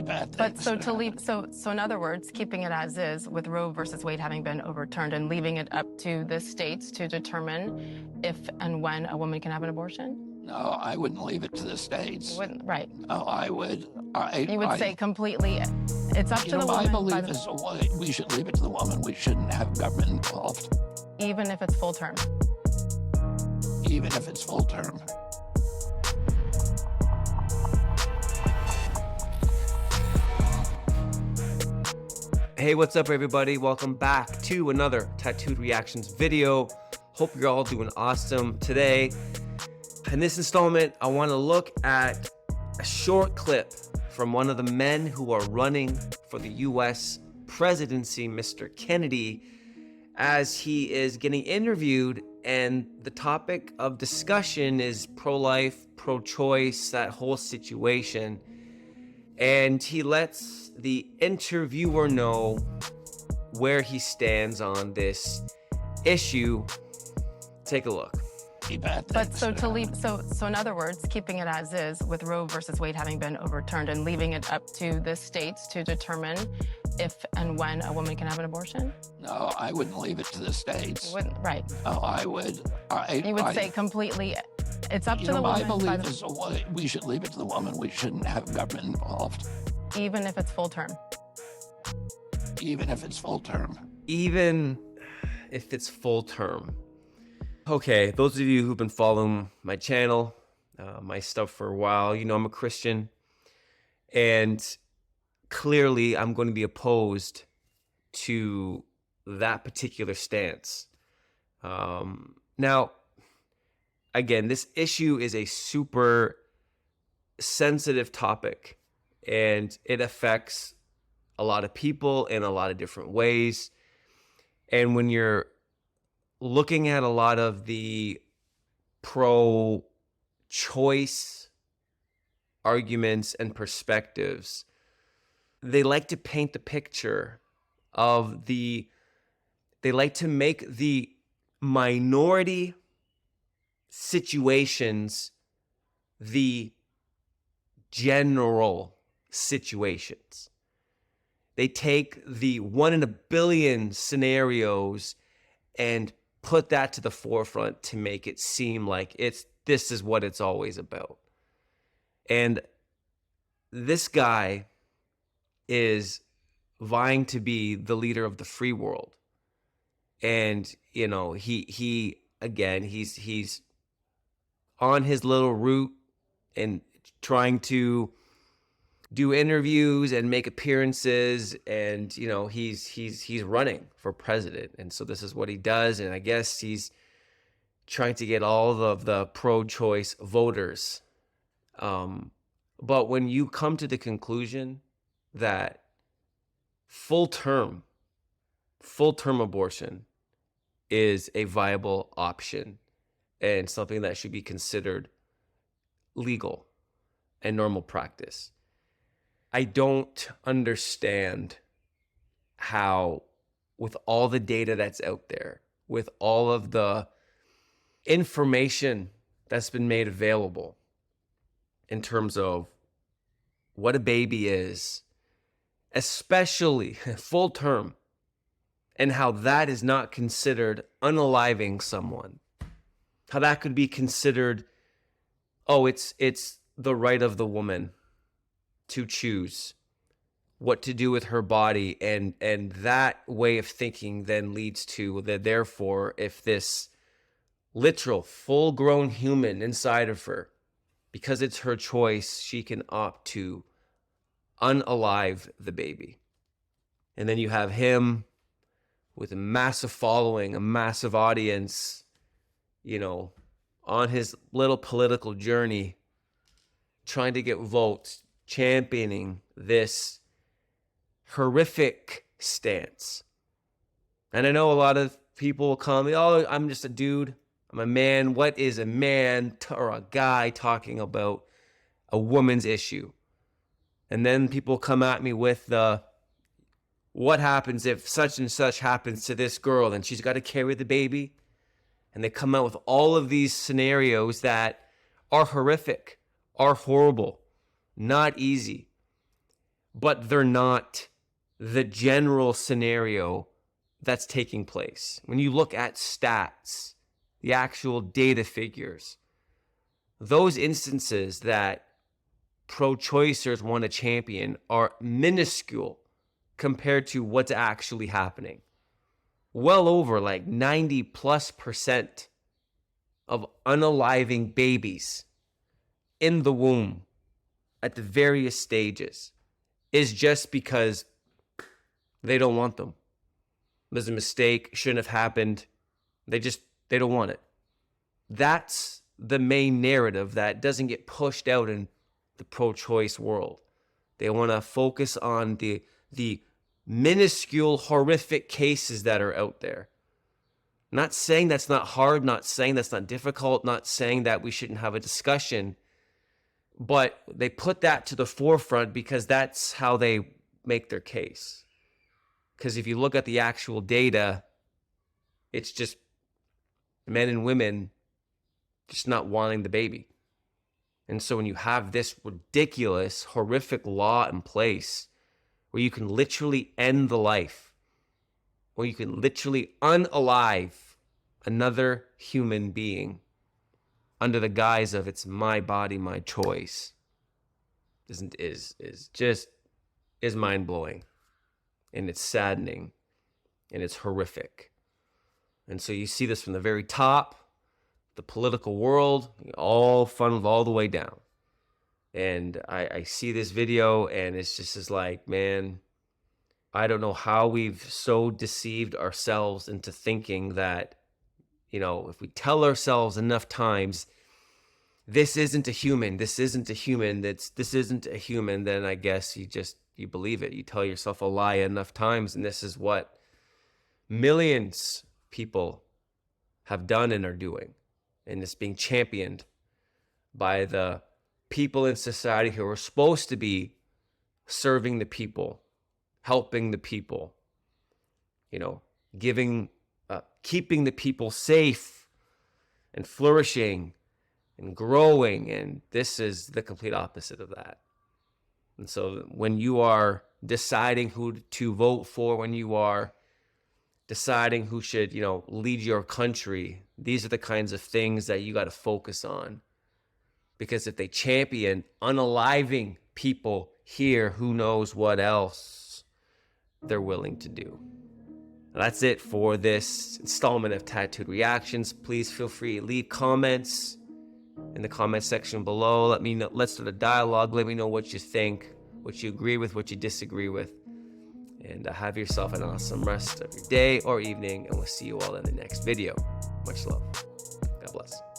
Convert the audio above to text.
bad But things. so to leave, so in other words, keeping it as is with Roe versus Wade having been overturned and leaving it up to the states to determine if and when a woman can have an abortion? No, I wouldn't leave it to the states. You wouldn't, right? No, I would. You would say completely, it's up to the My woman. belief is we should leave it to the woman. We shouldn't have government involved. Even if it's full term. Even if it's full term. Hey, what's up everybody? Welcome back to another Tattooed Reactions video. Hope you're all doing awesome today. In this installment, I want to look at a short clip from one of the men who are running for the US presidency, Mr. Kennedy, as he is getting interviewed, and the topic of discussion is pro-life, pro-choice, that whole situation. And he lets the interviewer know where he stands on this issue. Take a look. But so to leave, so in other words, keeping it as is with Roe versus Wade having been overturned and leaving it up to the states to determine if and when a woman can have an abortion? No, I wouldn't leave it to the states. You wouldn't, right? No, I would. You would say completely, it's up to the my woman. belief is we should leave it to the woman. We shouldn't have government involved. Even if it's full term. Even if it's full term. Even if it's full term. Okay, those of you who've been following my channel, my stuff for a while, you know I'm a Christian, and clearly I'm going to be opposed to that particular stance. Now, again, this issue is a super sensitive topic, and it affects a lot of people in a lot of different ways. And when you're looking at a lot of the pro-choice arguments and perspectives, they like to paint the picture of they like to make the minority situations the general situations. They take the 1 in a billion scenarios and put that to the forefront to make it seem like this is what it's always about. And this guy is vying to be the leader of the free world. And, you know, he's on his little route and trying to do interviews and make appearances, and you know he's running for president, and so this is what he does. And I guess he's trying to get all of the pro-choice voters. But when you come to the conclusion that full term abortion is a viable option and something that should be considered legal and normal practice, I don't understand how, with all the data that's out there, with all of the information that's been made available in terms of what a baby is, especially full term, and how that is not considered unaliving someone, how that could be considered, oh, it's the right of the woman to choose what to do with her body, and that way of thinking then leads to that, therefore, if this literal full-grown human inside of her, because it's her choice, she can opt to unalive the baby. And then you have him with a massive following, a massive audience, you know, on his little political journey, trying to get votes, championing this horrific stance. And I know a lot of people will come, oh, I'm just a dude, I'm a man. What is a man or a guy talking about a woman's issue? And then people come at me with the, what happens if such and such happens to this girl and she's got to carry the baby? And they come out with all of these scenarios that are horrific, are horrible, not easy. but they're not the general scenario that's taking place. When you look at stats, the actual data figures, those instances that pro-choicers want to champion are minuscule compared to what's actually happening. Well over like 90+% of unaliving babies in the womb at the various stages is just because they don't want them. There's a mistake, shouldn't have happened. They don't want it. That's the main narrative that doesn't get pushed out in the pro-choice world. They want to focus on the minuscule, horrific cases that are out there. Not saying that's not hard, not saying that's not difficult, not saying that we shouldn't have a discussion, but they put that to the forefront because that's how they make their case. Because if you look at the actual data, it's just men and women just not wanting the baby. And so when you have this ridiculous, horrific law in place where you can literally end the life, where you can literally unalive another human being under the guise of it's my body, my choice, is mind-blowing, and it's saddening, and it's horrific. And so you see this from the very top, the political world, all funneled all the way down. And I see this video, and it's just as like, man, I don't know how we've so deceived ourselves into thinking that, if we tell ourselves enough times, this isn't a human, this isn't a human, this isn't a human, then I guess you believe it. You tell yourself a lie enough times, and this is what millions of people have done and are doing. And it's being championed by the people in society who are supposed to be serving the people, helping the people, keeping the people safe and flourishing and growing. And this is the complete opposite of that. And so when you are deciding who to vote for, when you are deciding who should, lead your country, these are the kinds of things that you got to focus on. Because if they champion unaliving people here, who knows what else they're willing to do. That's it for this installment of Tattooed Reactions. Please feel free to leave comments in the comment section below. Let me know. Let's start a dialogue. Let me know what you think, what you agree with, what you disagree with. And have yourself an awesome rest of your day or evening, and we'll see you all in the next video. Much love. God bless.